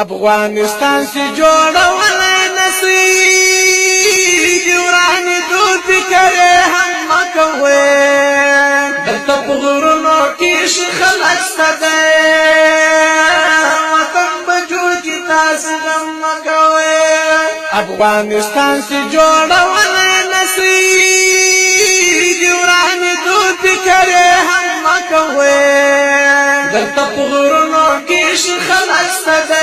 افغانستان سے جوړولای نسی ورانی دو فکر هم مکوي دلته په غرونو کې خلک ستده وطن به جوړ کی تاسو هم مکوي افغانستان سے جوړولای نسی ورانی دو فکر هم مکوي دلته په غرونو کې خلک ستده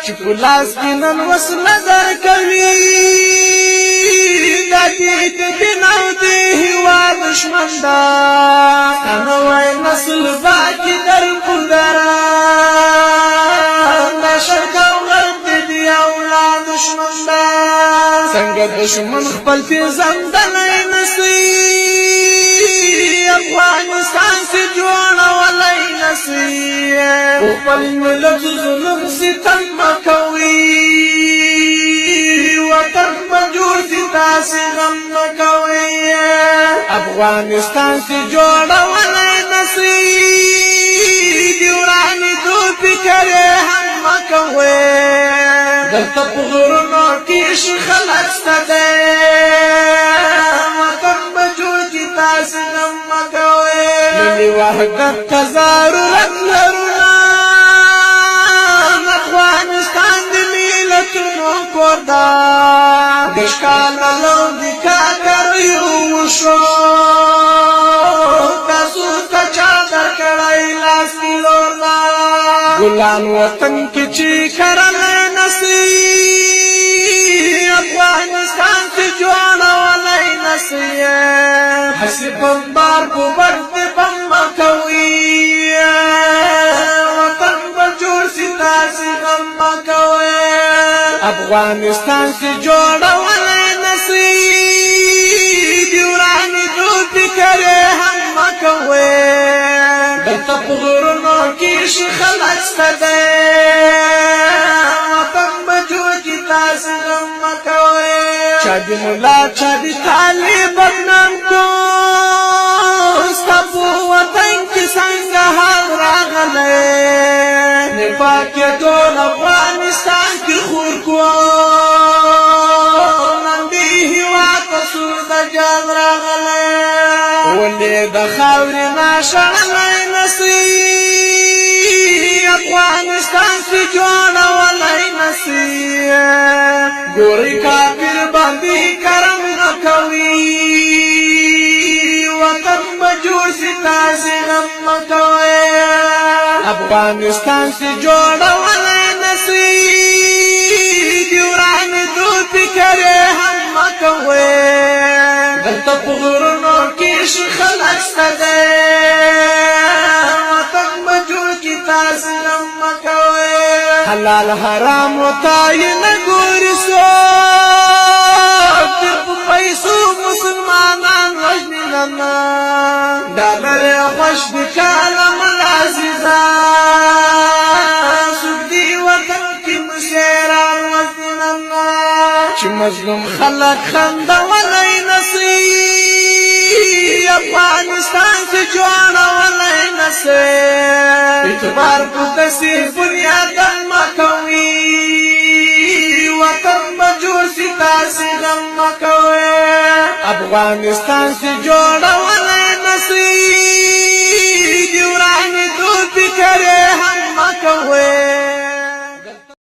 چې پلاس کې نن وس نظر کوي د دې بناو دی هوا دشمن دا نو وای نسل باقي در قدرا نشک غرب دی اولاد دشمن دا څنګه دشمن خپل په زندلای نسی افغانستان سے جوړولای نسی خپل ملت ظلم ستم مکوي وطن مجور سی تاسې غم مکوي افغانستان سے جوړولای نسی ورانی دو فکر هم مکوي دلته په غرونو کې خلک ستده وطن مجور سی تاسې غم مکوي ملي وحدت ته ضرورت لرو افغانستان د ملتونو کور دا دشکال لو د کاکر یو شو تاسو ته چا درکړی لاس کې لور دا ګلان وطن کې چې کرل نسی افغانستان ته جوړولای نسی حسب بمبار په وخت بم کوي افغانستان سے جوړولای نسی ورانی دو فکر هم مکوي دلته په غرونو کې خلک ستده وطن به جوړ کی تاسو هم مکوي چا دې مولا چا دې طالب بدنام کو ستاسو وطن کې څنګه حال راغلی نه پاکه ټول افغانستان کې خور کو نن دې هوا تاسو د جان راغلی ولې د خاورې ناشړلای نسی افغانستان سے جوړولای نسی ګورې کافر باندې کرم نکوي وطن به جوړ سي تاسې غم مکوي افغانستان سے جوړولای نسی ورانی دو فکر هم مکوي دلته په غرونو کې خلک ستده وطن به جوړ کی تاسې غم مکوي حلال حرام وتای نه ګوري څوک په پیسو مسلمانان وژني نه ډالر خوش بکاله ملازیزا سودی وطن کی مشیران وزننا چې مظلوم خلق خندولای نسی افغانستان سے جوړولای نسی اعتبار په دسی بنیاد مکوي وطن به جوړ سی تاسې غم مکوي افغانستان سے جوړولای نسی